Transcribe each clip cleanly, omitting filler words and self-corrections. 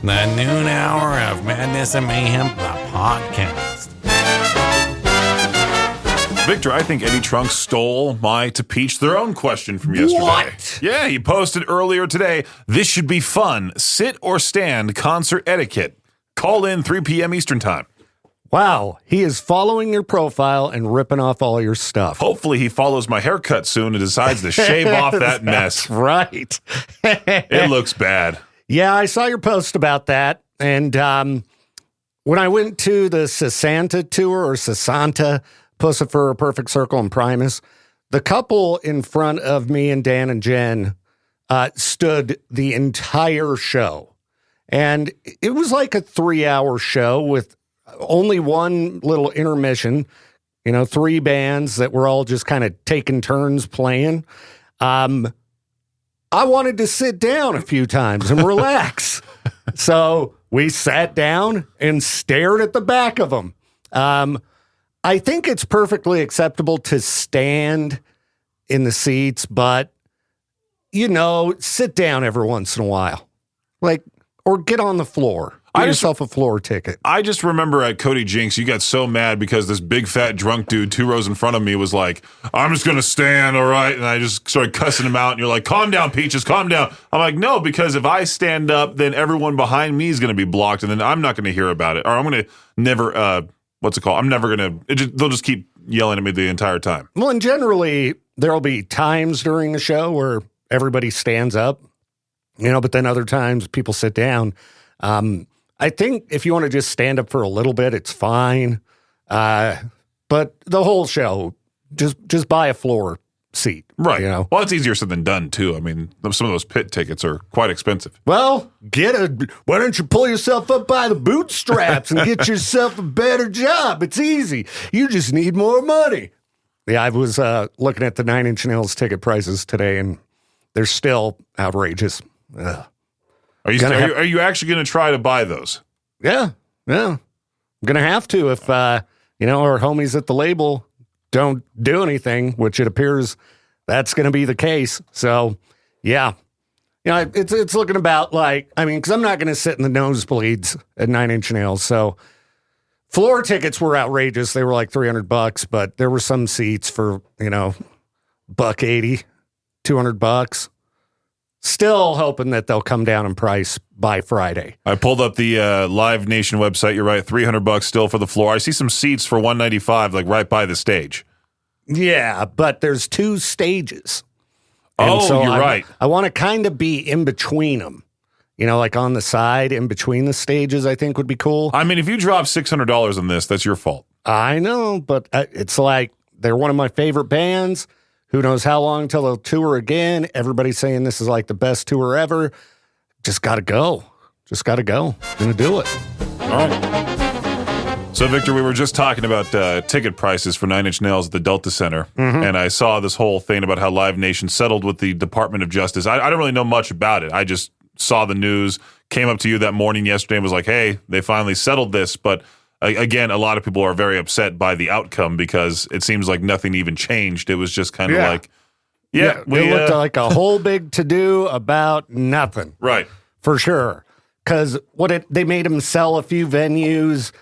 The noon hour of Madness and Mayhem, the podcast. Victor, I think Eddie Trunk stole my To Peach Their Own question from yesterday. What? Yeah, he posted earlier today, "This should be fun. Sit or stand concert etiquette. Call in 3 p.m. Eastern time." Wow, he is following your profile and ripping off all your stuff. Hopefully he follows my haircut soon and decides to shave off that mess. That's right. It looks bad. Yeah, I saw your post about that. And when I went to the Sasanta tour, or Sasanta, Pussa for a Perfect Circle and Primus, the couple in front of me and Dan and Jen stood the entire show. And it was like a 3-hour show with only one little intermission, 3 bands that were all just kind of taking turns playing. I wanted to sit down a few times and relax. So we sat down and stared at the back of them. I think it's perfectly acceptable to stand in the seats, but, sit down every once in a while. Or get on the floor. Get yourself a floor ticket. I just remember at Cody Jinks, you got so mad because this big fat drunk dude 2 rows in front of me was like, "I'm just going to stand, all right?" And I just started cussing him out. And you're like, "Calm down, Peaches, calm down." I'm like, "No, because if I stand up, then everyone behind me is going to be blocked. And then I'm not going to hear about it. Or I'm going to never, what's it called? I'm never going to, they'll just keep yelling at me the entire time." Well, and generally, there'll be times during the show where everybody stands up, but then other times people sit down. I think if you want to just stand up for a little bit, it's fine. But the whole show, just buy a floor seat. Right. Well, it's easier said than done, too. I mean, some of those pit tickets are quite expensive. Well, why don't you pull yourself up by the bootstraps and get yourself a better job? It's easy. You just need more money. Yeah, I was looking at the 9 Inch Nails ticket prices today, and they're still outrageous. Ugh. Are you actually going to try to buy those? Yeah. I'm going to have to if, our homies at the label don't do anything, which it appears that's going to be the case. So, yeah. It's looking about because I'm not going to sit in the nosebleeds at 9 Inch Nails. So, floor tickets were outrageous. They were like $300, but there were some seats for, $180, $200. Still hoping that they'll come down in price by Friday. I pulled up the Live Nation website. You're right, $300 still for the floor. I see some seats for $195, right by the stage. Yeah, but there's 2 stages. You're right. I want to kind of be in between them. On the side, in between the stages, I think would be cool. I mean, if you drop $600 on this, that's your fault. I know, but it's like they're one of my favorite bands. Who knows how long till they'll tour again? Everybody's saying this is like the best tour ever. Just got to go. Gonna do it. All right. So, Victor, we were just talking about ticket prices for 9 Inch Nails at the Delta Center, and I saw this whole thing about how Live Nation settled with the Department of Justice. I don't really know much about it. I just saw the news, came up to you that morning yesterday and was like, hey, they finally settled this, but again, a lot of people are very upset by the outcome because it seems like nothing even changed. It was just kind of like, it looked like a whole big to-do about nothing. Right. For sure. Because they made him sell a few venues,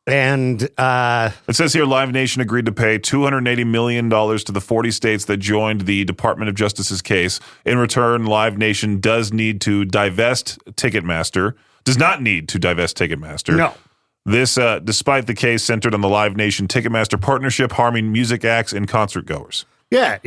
it says here Live Nation agreed to pay $280 million to the 40 states that joined the Department of Justice's case. In return, Live Nation does not need to divest Ticketmaster. No. This, despite the case centered on the Live Nation Ticketmaster partnership harming music acts and concert goers. Yeah.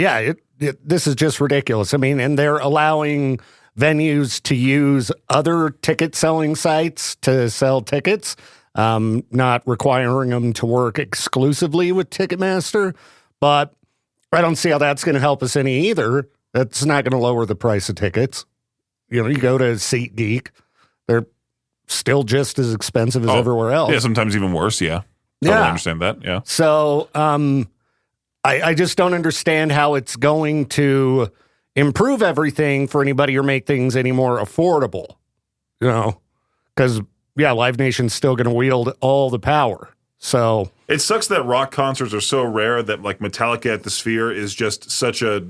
This is just ridiculous. I mean, and they're allowing venues to use other ticket selling sites to sell tickets, not requiring them to work exclusively with Ticketmaster. But I don't see how that's going to help us any either. That's not going to lower the price of tickets. You go to SeatGeek, they're still just as expensive as everywhere else. Yeah, sometimes even worse, yeah. Totally understand that, yeah. So I just don't understand how it's going to improve everything for anybody or make things any more affordable, because, Live Nation's still going to wield all the power. So it sucks that rock concerts are so rare that Metallica at the Sphere is just such a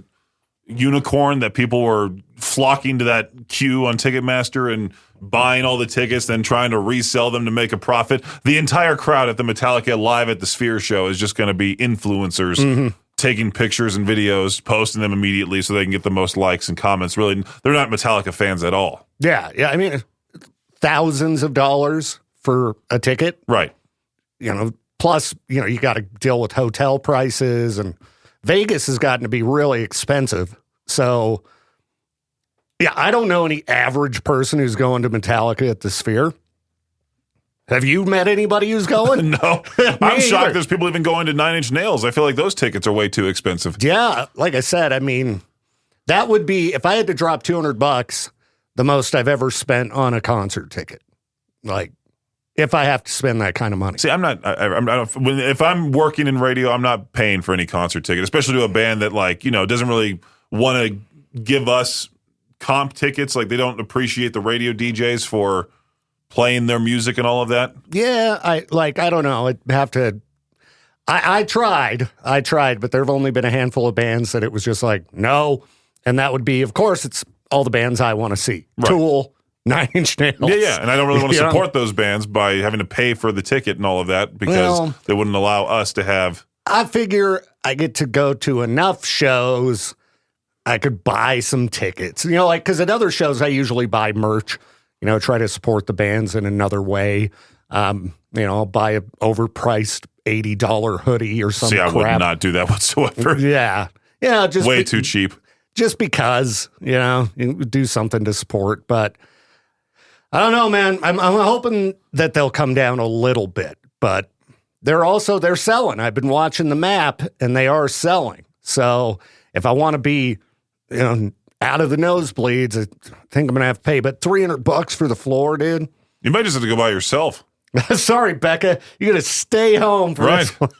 unicorn that people were flocking to that queue on Ticketmaster and buying all the tickets, then trying to resell them to make a profit. The entire crowd at the Metallica Live at the Sphere show is just going to be influencers taking pictures and videos, posting them immediately so they can get the most likes and comments. Really, they're not Metallica fans at all. Yeah. I mean, thousands of dollars for a ticket. Right. Plus, you got to deal with hotel prices, and Vegas has gotten to be really expensive. So, yeah, I don't know any average person who's going to Metallica at the Sphere. Have you met anybody who's going? No. I'm shocked there's people even going to Nine Inch Nails. I feel like those tickets are way too expensive. Yeah, like I said, I mean, that would be, if I had to drop $200, the most I've ever spent on a concert ticket. Like, if I have to spend that kind of money. See, I'm not. If I'm working in radio, I'm not paying for any concert ticket, especially to a band that doesn't really want to give us comp tickets. Like, they don't appreciate the radio DJs for playing their music and all of that. Yeah, I don't know. I'd have to. I tried, but there have only been a handful of bands that it was just like no, and that would be, of course, it's all the bands I want to see. Right. Tool. Nine Inch Nails. Yeah, and I don't really want to support those bands by having to pay for the ticket and all of that because they wouldn't allow us to have. I figure I get to go to enough shows, I could buy some tickets. Because at other shows I usually buy merch, try to support the bands in another way. I'll buy an overpriced $80 hoodie or something. See, I would not do that whatsoever. Yeah, just way too cheap. Just because, do something to support, but I don't know, man. I'm hoping that they'll come down a little bit, but they're selling. I've been watching the map, and they are selling. So if I want to be, out of the nosebleeds, I think I'm gonna have to pay. But $300 for the floor, dude. You might just have to go by yourself. Sorry, Becca. You're gonna stay home for this one.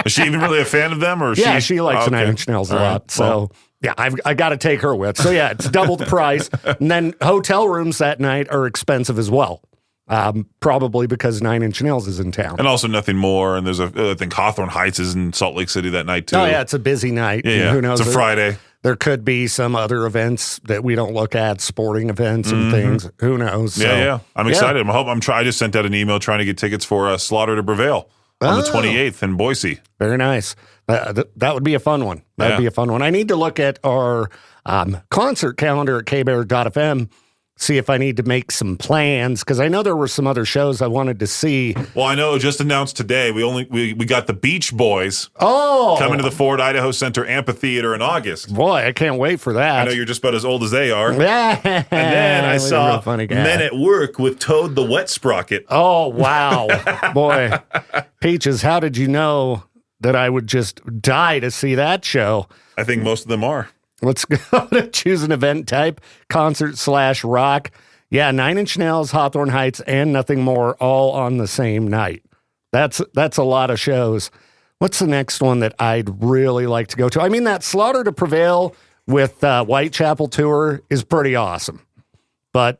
Is she even really a fan of them, or she likes Nine Inch Nails a lot. So. Yeah, I got to take her with. So, yeah, it's double the price. And then hotel rooms that night are expensive as well. Probably because Nine Inch Nails is in town. And also Nothing More. And there's I think Hawthorne Heights is in Salt Lake City that night, too. Oh, yeah, it's a busy night. Yeah. Who knows? It's a Friday. There could be some other events that we don't look at, sporting events and things. Who knows? So, I'm excited. I just sent out an email trying to get tickets for Slaughter to Prevail on the 28th in Boise. Very nice. That would be a fun one. That would be a fun one. I need to look at our concert calendar at kbear.fm, see if I need to make some plans, because I know there were some other shows I wanted to see. Well, I know just announced today, we got the Beach Boys coming to the Ford Idaho Center Amphitheater in August. Boy, I can't wait for that. I know you're just about as old as they are. Yeah. And then I saw Men at Work with Toad the Wet Sprocket. Oh, wow. Boy, Peaches, how did you know that I would just die to see that show? I think most of them are. Let's go to choose an event type, concert/rock. Yeah, Nine Inch Nails, Hawthorne Heights, and Nothing More all on the same night. That's a lot of shows. What's the next one that I'd really like to go to? I mean, that Slaughter to Prevail with Whitechapel tour is pretty awesome. But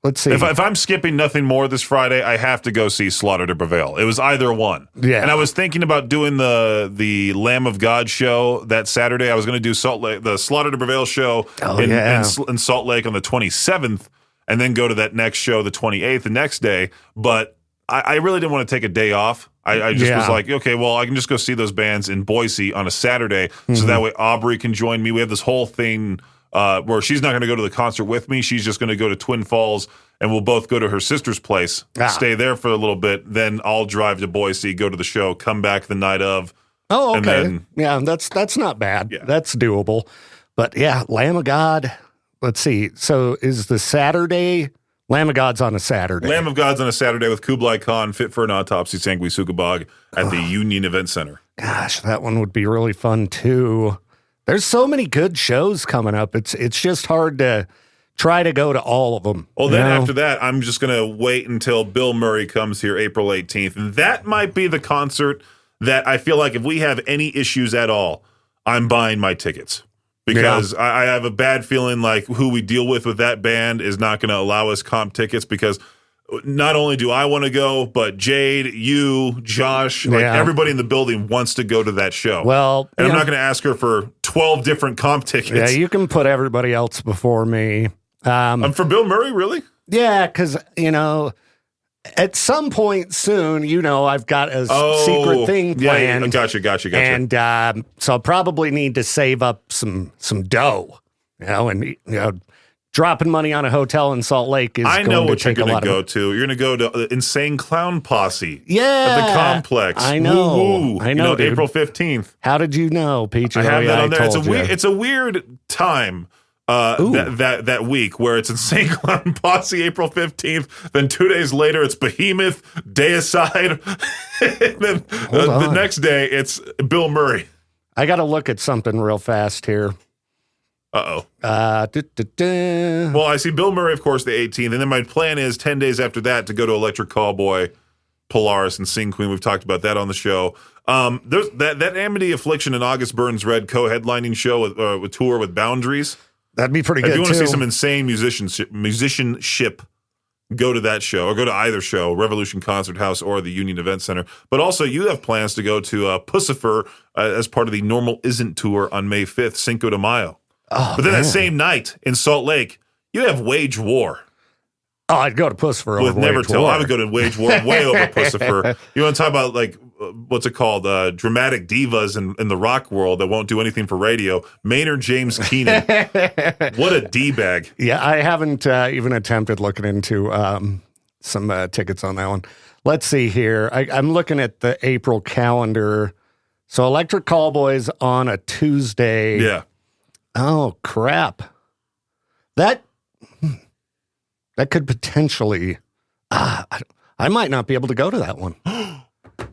let's see. If I'm skipping Nothing More this Friday, I have to go see Slaughter to Prevail. It was either one. Yeah. And I was thinking about doing the Lamb of God show that Saturday. I was going to do the Slaughter to Prevail show in Salt Lake on the 27th, and then go to that next show, the 28th, the next day. But I really didn't want to take a day off. I just was like, okay, well, I can just go see those bands in Boise on a Saturday, so that way Aubrey can join me. We have this whole thing where she's not going to go to the concert with me. She's just going to go to Twin Falls, and we'll both go to her sister's place, stay there for a little bit. Then I'll drive to Boise, go to the show, come back the night of. Oh, okay. Yeah, that's not bad. Yeah. That's doable. But yeah, Lamb of God. Let's see. So is the Saturday? Lamb of God's on a Saturday. Lamb of God's on a Saturday with Kublai Khan, Fit for an Autopsy, Sangui Sukabog at the Union Event Center. Gosh, that one would be really fun too. There's so many good shows coming up. It's just hard to try to go to all of them. Well, then after that, I'm just going to wait until Bill Murray comes here April 18th. And that might be the concert that I feel like if we have any issues at all, I'm buying my tickets. Because I have a bad feeling like who we deal with that band is not going to allow us comp tickets, because not only do I want to go, but Jade, you, Josh, like everybody in the building wants to go to that show. Well, and I'm not going to ask her for 12 different comp tickets. Yeah, you can put everybody else before me. For Bill Murray, really? Yeah, because, at some point soon, I've got a secret thing planned. Yeah, gotcha. And so I'll probably need to save up some dough, and dropping money on a hotel in Salt Lake is I know going what to you're take a going lot to go of... to. You're going to go to the Insane Clown Posse. Yeah. At the Complex. I know. Woo-hoo. I know, dude. April 15th. How did you know, Peach? I have that on there. Told you. It's a weird time. That week where it's Insane Clown Posse April 15th, then 2 days later it's Behemoth, Deicide, and then the next day it's Bill Murray. I got to look at something real fast here. Well, I see Bill Murray, of course, the 18th, and then my plan is 10 days after that to go to Electric Callboy, Polaris, and Sing Queen. We've talked about that on the show. There's that Amity Affliction and August Burns Red co-headlining show with tour with Boundaries. That'd be pretty good, if you want to too. see some insane musicianship, go to that show, or go to either show, Revolution Concert House or the Union Event Center. But also, you have plans to go to Pussifer as part of the Normal Isn't Tour on May 5th, Cinco de Mayo. But then that same night in Salt Lake, you have Wage War. Oh, I'd go to Pussifer over with Never Wage Tell. War. I would go to Wage War way over Pussifer. You want to talk about, like, what's it called? Dramatic divas in the rock world that won't do anything for radio. Maynard James Keenan. What a D-bag. Yeah, I haven't even attempted looking into some tickets on that one. Let's see here. I'm looking at the April calendar. So Electric Callboys on a Tuesday. Yeah. Oh, crap. That could potentially... I might not be able to go to that one.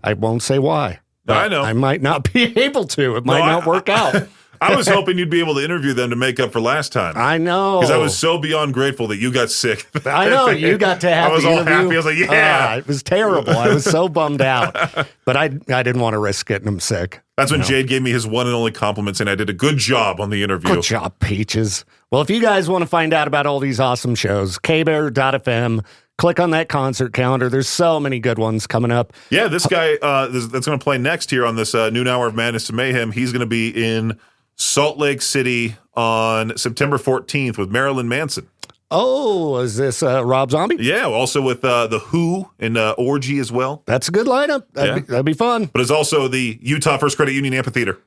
I won't say why. I know. I might not be able to. It might not work out. I was hoping you'd be able to interview them to make up for last time. I know. Because I was so beyond grateful that you got sick. I know. You got to have I was the all interview. happy. I was like, yeah. It was terrible. I was so bummed out. But I didn't want to risk getting him sick. That's when Jade gave me his one and only compliment saying I did a good job on the interview. Good job, Peaches. Well, if you guys want to find out about all these awesome shows, kbear.fm, click on that concert calendar. There's so many good ones coming up. Yeah, this guy that's going to play next here on this noon hour of Madness and Mayhem, he's going to be in Salt Lake City on September 14th with Marilyn Manson. Oh, is this Rob Zombie? Yeah, also with The Who and Orgy as well. That's a good lineup. That'd be fun. But it's also the Utah First Credit Union Amphitheater.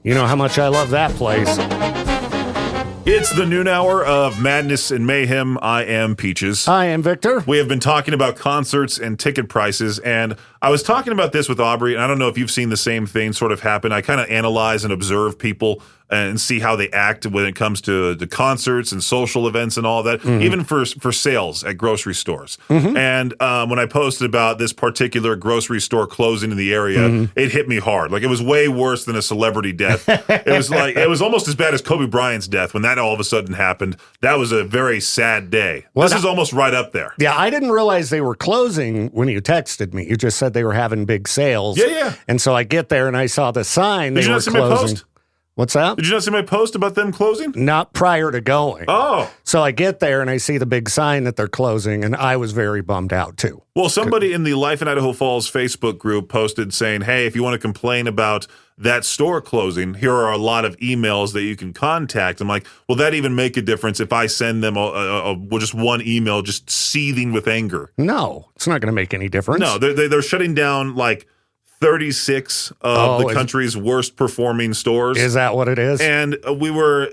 You know how much I love that place. It's the noon hour of Madness and Mayhem. I am Peaches. I am Victor. We have been talking about concerts and ticket prices, and I was talking about this with Aubrey, and I don't know if you've seen the same thing sort of happen. I kind of analyze and observe people and see how they act when it comes to the concerts and social events and all that, even for sales at grocery stores. And when I posted about this particular grocery store closing in the area, it hit me hard. Like, it was way worse than a celebrity death. It was almost as bad as Kobe Bryant's death when that all of a sudden happened. That was a very sad day. This is almost right up there. Yeah, I didn't realize they were closing when you texted me. You just said they were having big sales. Yeah. And so I get there and I saw the sign. Did you not see my post? What's that? Did you not see my post about them closing? Not prior to going. Oh. So I get there and I see the big sign that they're closing, and I was very bummed out too. Well, somebody in the Life in Idaho Falls Facebook group posted saying, hey, if you want to complain about that store closing, here are a lot of emails that you can contact. I'm like, will that even make a difference if I send them just one email just seething with anger? No, it's not going to make any difference. No, they're shutting down like 36 of the country's worst performing stores. Is that what it is? And we were,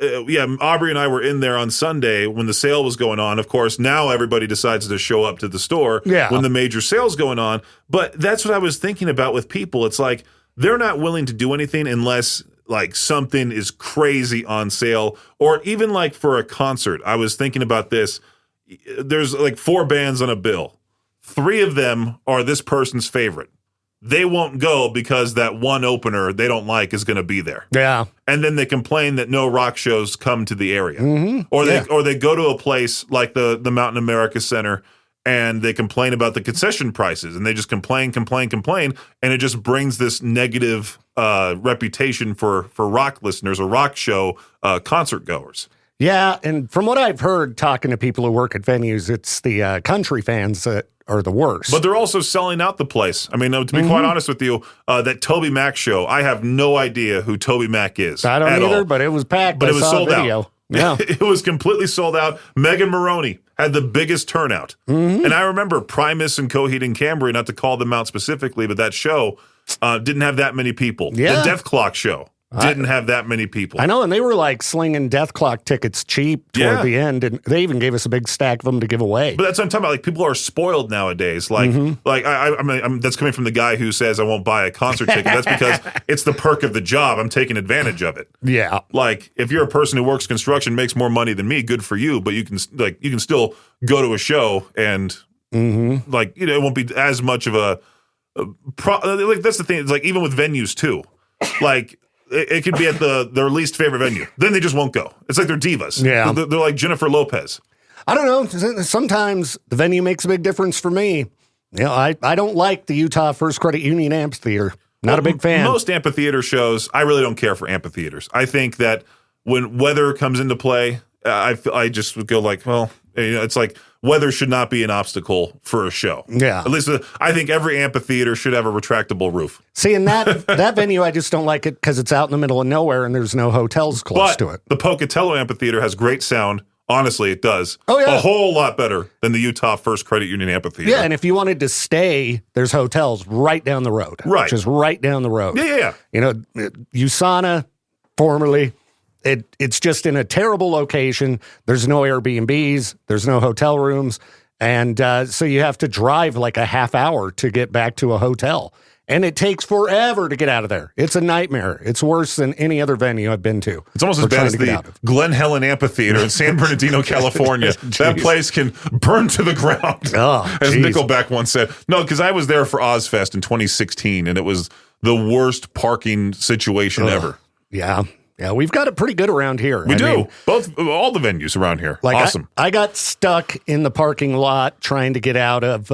Aubrey and I were in there on Sunday when the sale was going on. Of course, now everybody decides to show up to the store when the major sale's going on. But that's what I was thinking about with people. It's like, they're not willing to do anything unless like something is crazy on sale, or even like for a concert. I was thinking about this. There's like 4 bands on a bill. 3 of them are this person's favorite. They won't go because that one opener they don't like is going to be there. Yeah. And then they complain that no rock shows come to the area. Or they go to a place like the Mountain America Center and they complain about the concession prices, and they just complain, and it just brings this negative reputation for rock listeners or rock show concert goers. Yeah, and from what I've heard talking to people who work at venues, it's the country fans that are the worst. But they're also selling out the place. I mean, to be quite honest with you, that Toby Mac show, I have no idea who Toby Mac is. I don't either, all. but it was packed. But I it was saw sold a video. out. Yeah. It was completely sold out. Megan Maroney had the biggest turnout. And I remember Primus and Coheed and Cambria, not to call them out specifically, but that show didn't have that many people. Yeah. The Death Clock show didn't have that many people. I know, and they were like slinging Death Clock tickets cheap toward the end, and they even gave us a big stack of them to give away. But that's what I'm talking about. Like, people are spoiled nowadays. Like, I'm that's coming from the guy who says I won't buy a concert ticket. That's because it's the perk of the job. I'm taking advantage of it. Yeah. Like, if you're a person who works construction, makes more money than me, good for you. But you can still go to a show and like, it won't be as much of a like, that's the thing. It's like, even with venues too, like. It could be at their least favorite venue. Then they just won't go. It's like they're divas. Yeah. They're like Jennifer Lopez. I don't know. Sometimes the venue makes a big difference for me. I don't like the Utah First Credit Union Amphitheater. Not a big fan. Most amphitheater shows, I really don't care for amphitheaters. I think that when weather comes into play, I just would go like, well, it's like weather should not be an obstacle for a show. Yeah. At least I think every amphitheater should have a retractable roof. See, in that venue, I just don't like it because it's out in the middle of nowhere and there's no hotels close to it. The Pocatello Amphitheater has great sound. Honestly, it does. Oh, yeah. A whole lot better than the Utah First Credit Union Amphitheater. Yeah, and if you wanted to stay, there's hotels right down the road. Right. Just right down the road. Yeah. USANA, formerly, it's just in a terrible location. There's no Airbnbs. There's no hotel rooms. And so you have to drive like a half hour to get back to a hotel. And it takes forever to get out of there. It's a nightmare. It's worse than any other venue I've been to. It's almost as bad as the Glen Helen Amphitheater in San Bernardino, California. That place can burn to the ground, as Nickelback once said. No, because I was there for Ozfest in 2016, and it was the worst parking situation ever. Yeah. Yeah, we've got it pretty good around here. We do. All the venues around here. Like awesome. I got stuck in the parking lot trying to get out of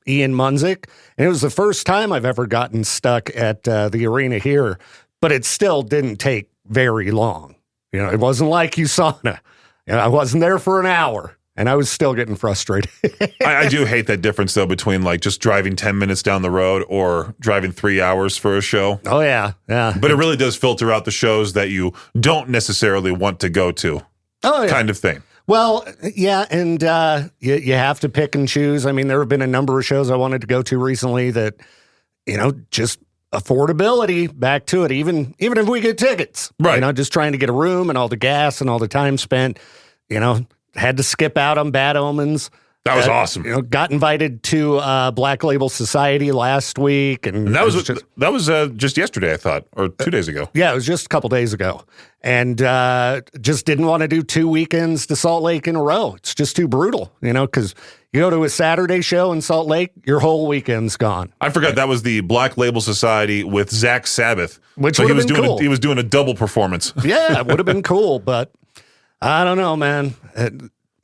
Ian Munzik, and it was the first time I've ever gotten stuck at the arena here, but it still didn't take very long. It wasn't like USANA. I wasn't there for an hour. And I was still getting frustrated. I do hate that difference, though, between like just driving 10 minutes down the road or driving 3 hours for a show. Oh, yeah. Yeah. But it really does filter out the shows that you don't necessarily want to go to. Oh, yeah. Kind of thing. Well, yeah. And you have to pick and choose. I mean, there have been a number of shows I wanted to go to recently that, just affordability back to it, even if we get tickets. Right. Just trying to get a room and all the gas and all the time spent, had to skip out on Bad Omens. That was awesome. Got invited to Black Label Society last week, and that was just yesterday, I thought, or 2 days ago. Yeah, it was just a couple days ago, and just didn't want to do 2 weekends to Salt Lake in a row. It's just too brutal, because you go to a Saturday show in Salt Lake, your whole weekend's gone. I forgot that was the Black Label Society with Zach Sabbath, which would have been cool. He was doing a double performance. Yeah, it would have been cool, but. I don't know, man.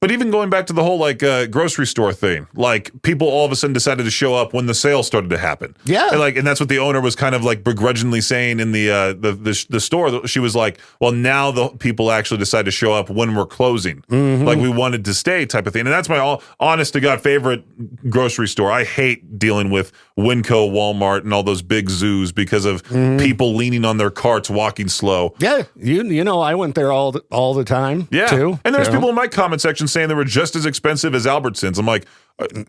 But even going back to the whole grocery store thing, like people all of a sudden decided to show up when the sale started to happen. Yeah, and that's what the owner was kind of like begrudgingly saying in the store. She was like, "Well, now the people actually decide to show up when we're closing, like we wanted to stay," type of thing. And that's my honest to God favorite grocery store. I hate dealing with Winco, Walmart, and all those big zoos because of people leaning on their carts, walking slow. Yeah, I went there all the time. Yeah, too. And there's people in my comment section saying they were just as expensive as Albertsons. I'm like,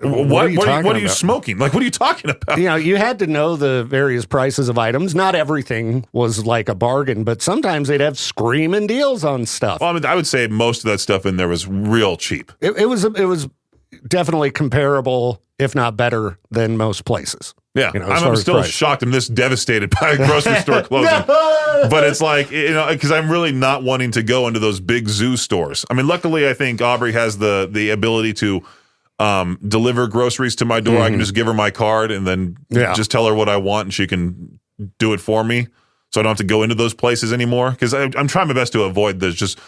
what are you smoking? Like, what are you talking about? You had to know the various prices of items. Not everything was like a bargain, but sometimes they'd have screaming deals on stuff. Well, I mean, I would say most of that stuff in there was real cheap. It was definitely comparable, if not better, than most places. Yeah, I'm still shocked I'm this devastated by a grocery store closing. No! But it's like, because I'm really not wanting to go into those big zoo stores. I mean, luckily, I think Aubrey has the ability to deliver groceries to my door. I can just give her my card and then just tell her what I want and she can do it for me. so I don't have to go into those places anymore. Because I'm trying my best to avoid this. Just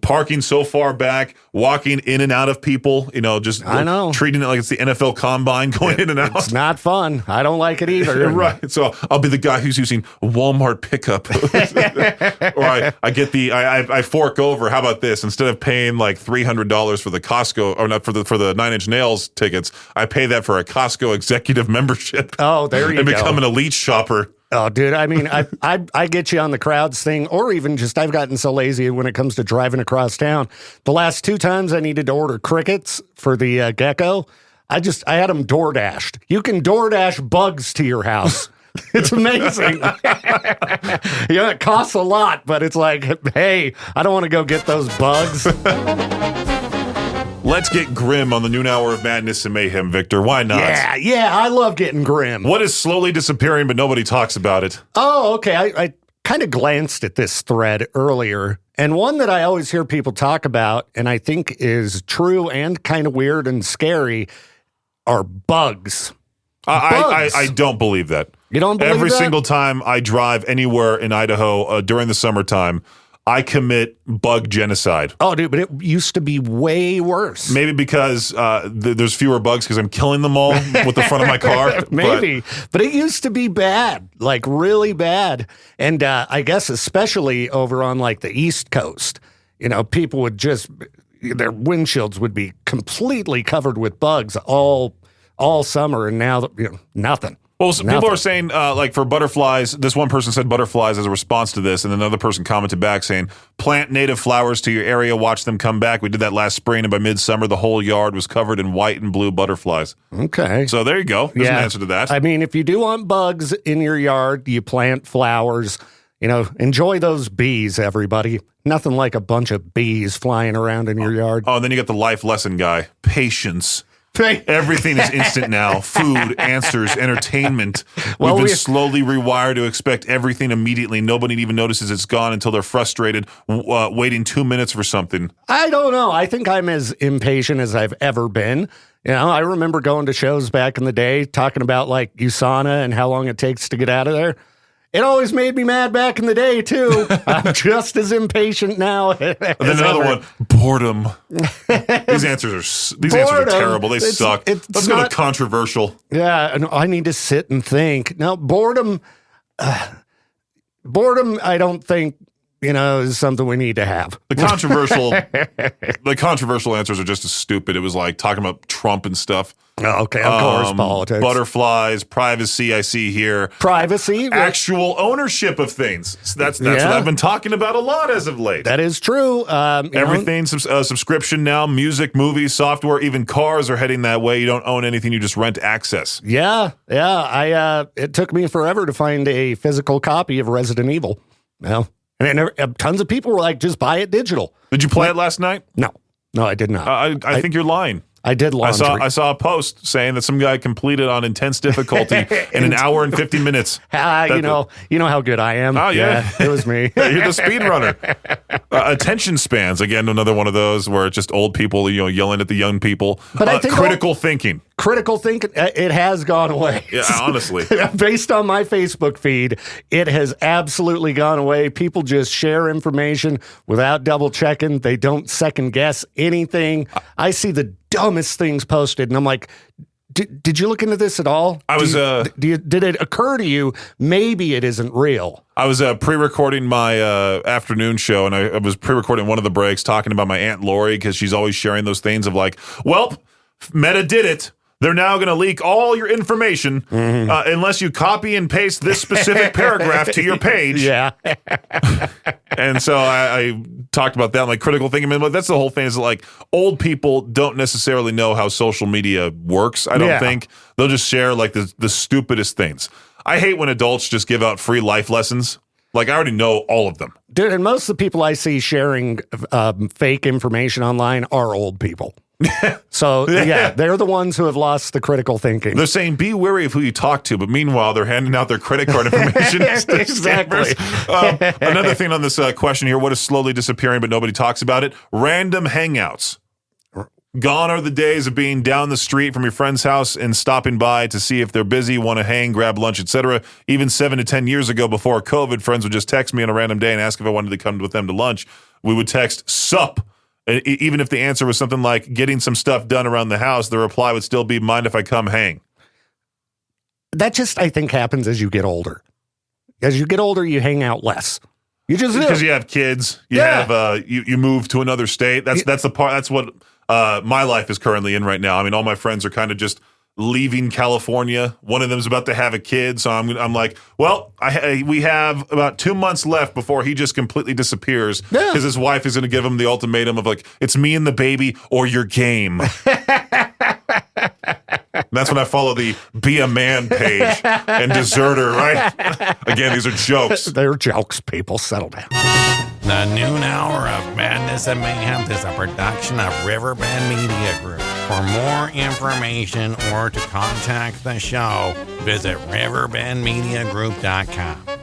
parking so far back, walking in and out of people. Just I know. treating it like it's the NFL Combine, going in and out. It's not fun. I don't like it either. Right. So I'll be the guy who's using Walmart pickup, or I get I fork over. How about this? Instead of paying like $300 for the Costco, or not for the Nine Inch Nails tickets, I pay that for a Costco executive membership. Oh, there you go. And become an elite shopper. Oh, dude, I mean, I get you on the crowds thing, or even just I've gotten so lazy when it comes to driving across town. The last 2 times I needed to order crickets for the gecko, I had them DoorDashed. You can DoorDash bugs to your house. It's amazing. It costs a lot, but it's like, hey, I don't want to go get those bugs. Let's get grim on the noon hour of madness and mayhem, Victor. Why not? Yeah, I love getting grim. What is slowly disappearing, but nobody talks about it? Oh, okay. I kind of glanced at this thread earlier, and one that I always hear people talk about, and I think is true and kind of weird and scary, are bugs. I don't believe that. You don't believe Every that? single time I drive anywhere in Idaho during the summertime, I commit bug genocide. Oh, dude, but it used to be way worse. Maybe because there's fewer bugs because I'm killing them all with the front of my car. Maybe. But it used to be bad, like really bad. And I guess especially over on like the East Coast, people would their windshields would be completely covered with bugs all summer. And now, nothing. Well, people are saying, like for butterflies, this one person said butterflies as a response to this, and another person commented back saying, plant native flowers to your area, watch them come back. We did that last spring, and by midsummer, the whole yard was covered in white and blue butterflies. Okay. So there you go. There's an answer to that. I mean, if you do want bugs in your yard, you plant flowers. Enjoy those bees, everybody. Nothing like a bunch of bees flying around in your yard. Oh, and then you got the life lesson guy. Patience. Everything is instant now. Food, answers, entertainment. We've been slowly rewired to expect everything immediately. Nobody even notices it's gone until they're frustrated, waiting 2 minutes for something. I don't know. I think I'm as impatient as I've ever been. I remember going to shows back in the day, talking about like USANA and how long it takes to get out of there. It always made me mad back in the day, too. I'm just as impatient now. And then another one, boredom. These answers are terrible. They suck. Let's go to controversial. Yeah, and I need to sit and think. No, boredom, I don't think, is something we need to have. The controversial answers are just as stupid. It was like talking about Trump and stuff. Oh, okay, of course, politics. Butterflies, privacy, I see here. Privacy. Actual ownership of things. So that's what I've been talking about a lot as of late. That is true. Everything, subscription now, music, movies, software, even cars are heading that way. You don't own anything, you just rent access. Yeah. It took me forever to find a physical copy of Resident Evil. Well, and tons of people were like, just buy it digital. Did you play it last night? No, I did not. I think you're lying. I did laundry. I saw a post saying that some guy completed on intense difficulty in an hour and 50 minutes. You know how good I am. Oh, yeah. It was me. You're the speed runner. Attention spans, again, another one of those where it's just old people, yelling at the young people. But I think critical thinking. Critical thinking, it has gone away. Yeah, honestly. Based on my Facebook feed, it has absolutely gone away. People just share information without double checking. They don't second guess anything. I see the dumbest things posted, and I'm like, did you look into this at all? Did it occur to you maybe it isn't real? I was pre-recording my afternoon show, and I was pre-recording one of the breaks talking about my Aunt Lori because she's always sharing those things of like, well, Meta did it. They're now going to leak all your information unless you copy and paste this specific paragraph to your page. Yeah. And so I talked about that, like critical thinking. I mean, that's the whole thing is like old people don't necessarily know how social media works. I don't think they'll just share like the stupidest things. I hate when adults just give out free life lessons. Like, I already know all of them. Dude, and most of the people I see sharing fake information online are old people. So, they're the ones who have lost the critical thinking. They're saying, be wary of who you talk to, but meanwhile, they're handing out their credit card information. Exactly. Another thing on this question here, what is slowly disappearing, but nobody talks about it? Random hangouts. Gone are the days of being down the street from your friend's house and stopping by to see if they're busy, want to hang, grab lunch, etc. Even 7 to 10 years ago, before COVID, friends would just text me on a random day and ask if I wanted to come with them to lunch. We would text "sup." Even if the answer was something like getting some stuff done around the house, the reply would still be, "Mind if I come hang?" That just, I think, happens as you get older. As you get older, you hang out less. You just Because you have kids, you move to another state. That's the part. That's what my life is currently in right now. I mean, all my friends are kind of just leaving California. One of them is about to have a kid, so I'm like, well, we have about 2 months left before he just completely disappears because his wife is going to give him the ultimatum of like, it's me and the baby or your game. And that's when I follow the "Be a Man" page and deserter, right? Again, these are jokes. They're jokes, people. Settle down. The noon hour of Madness and Mayhem is a production of Riverbend Media Group. For more information or to contact the show, visit riverbendmediagroup.com.